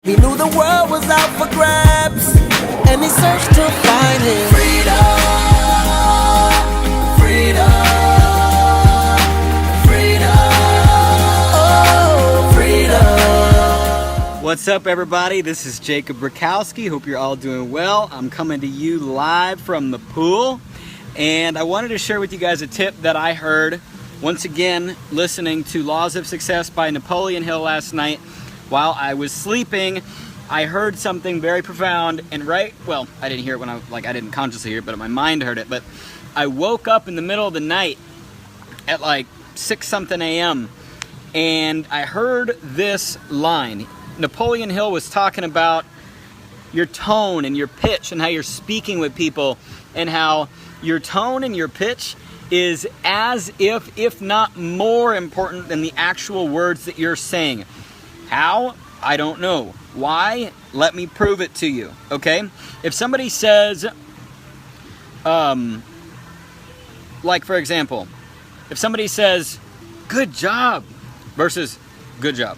He knew the world was out for grabs, and he searched to find his freedom, freedom, freedom, oh, freedom. What's up, everybody? This is Jacob Rakowski. Hope you're all doing well. I'm coming to you live from the pool, and I wanted to share with you guys a tip that I heard once again listening to Laws of Success by Napoleon Hill last night. While I was sleeping, I heard something very profound, and I didn't hear it when I didn't consciously hear it, but my mind heard it. But I woke up in the middle of the night at like 6-something a.m. and I heard this line. Napoleon Hill was talking about your tone and your pitch and how you're speaking with people, and how your tone and your pitch is as if not more important than the actual words that you're saying. How? I don't know. Why? Let me prove it to you, okay? If somebody says, like for example, if somebody says, good job, versus good job,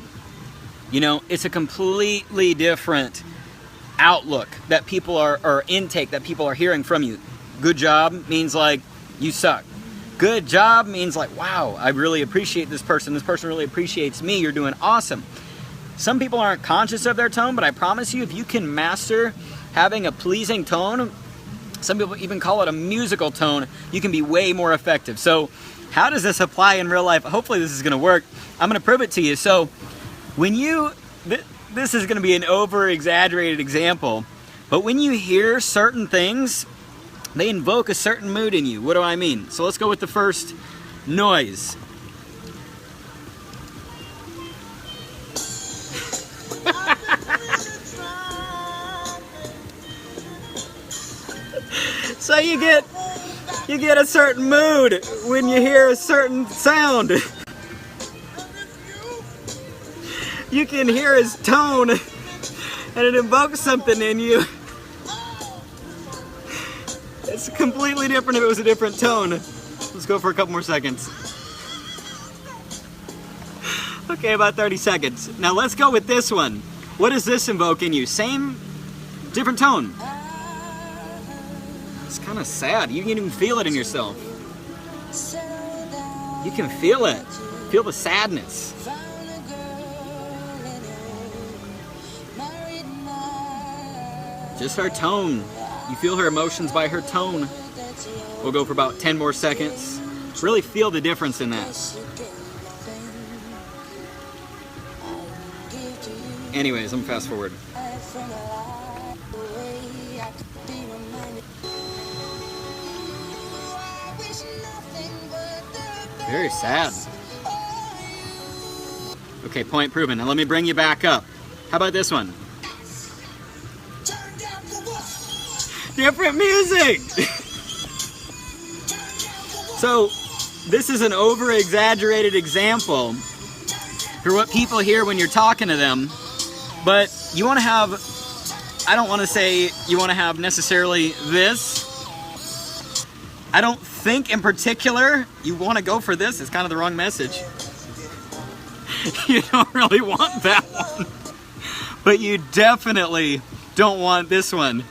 you know, it's a completely different outlook that people or intake that people are hearing from you. Good job means like, you suck. Good job means like, wow, I really appreciate this person. This person really appreciates me. You're doing awesome. Some people aren't conscious of their tone, but I promise you, if you can master having a pleasing tone, some people even call it a musical tone, you can be way more effective. So how does this apply in real life? Hopefully this is going to work. I'm going to prove it to you. So when this is going to be an over-exaggerated example, but when you hear certain things, they invoke a certain mood in you. What do I mean? So let's go with the first noise. So you get a certain mood when you hear a certain sound. You can hear his tone, and it invokes something in you. It's completely different if it was a different tone. Let's go for a couple more seconds. Okay, about 30 seconds. Now let's go with this one. What does this invoke in you? Same, different tone. It's kind of sad. You can even feel it in yourself. You can feel it. Feel the sadness. Just her tone. You feel her emotions by her tone. We'll go for about 10 more seconds. Really feel the difference in that. Anyways, I'm fast forward. Very sad. Okay, point proven. Now let me bring you back up. How about this one? Different music! So, this is an over-exaggerated example for what people hear when you're talking to them, but you want to have, I don't want to say you want to have necessarily this. I don't think in particular you want to go for this. It's kind of the wrong message. You don't really want that one. But you definitely don't want this one.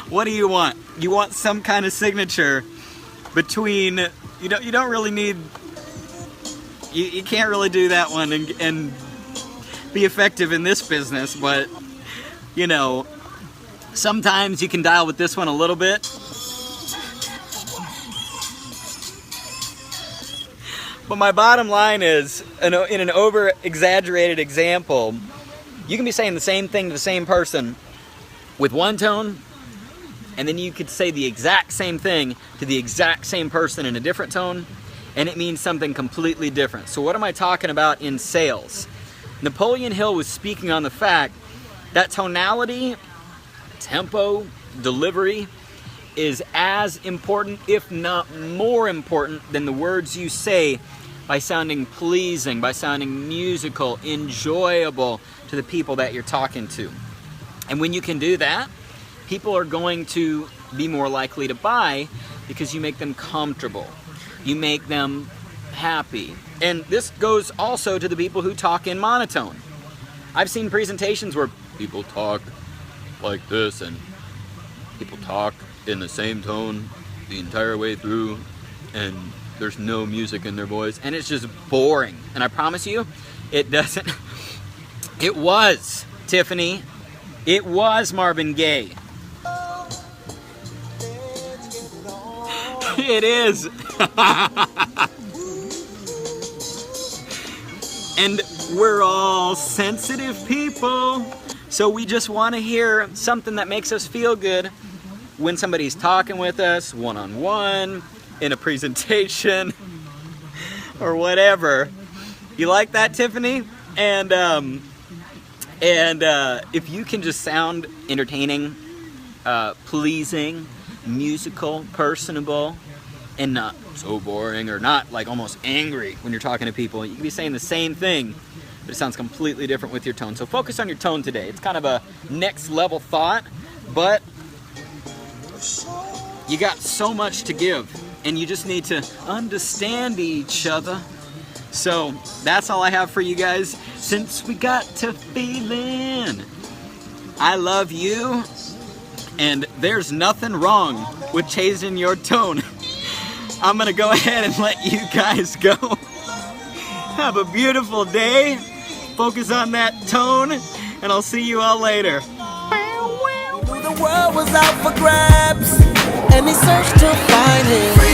What do you want? You want some kind of signature between, you don't really need, you can't really do that one and be effective in this business, but you know, sometimes you can dial with this one a little bit. But my bottom line is, in an over-exaggerated example, you can be saying the same thing to the same person with one tone, and then you could say the exact same thing to the exact same person in a different tone, and it means something completely different. So what am I talking about in sales? Napoleon Hill was speaking on the fact that tonality, tempo, delivery is as important, if not more important, than the words you say by sounding pleasing, by sounding musical, enjoyable to the people that you're talking to. And when you can do that, people are going to be more likely to buy because you make them comfortable. You make them happy. And this goes also to the people who talk in monotone. I've seen presentations where people talk like this and people talk in the same tone the entire way through, and there's no music in their voice, and it's just boring. And I promise you, it doesn't. It was, Tiffany. It was Marvin Gaye. It is. And we're all sensitive people, so we just want to hear something that makes us feel good when somebody's talking with us one-on-one, in a presentation, or whatever. You like that, Tiffany? And if you can just sound entertaining, pleasing, musical, personable, and not so boring, or not like almost angry when you're talking to people, you can be saying the same thing, but it sounds completely different with your tone. So focus on your tone today. It's kind of a next level thought, but you got so much to give, and you just need to understand each other. So that's all I have for you guys. Since we got to feeling, I love you, and there's nothing wrong with changing your tone. I'm gonna go ahead and let you guys go. Have a beautiful day. Focus on that tone, and I'll see you all later. The world was out for grabs, and he searched to find it.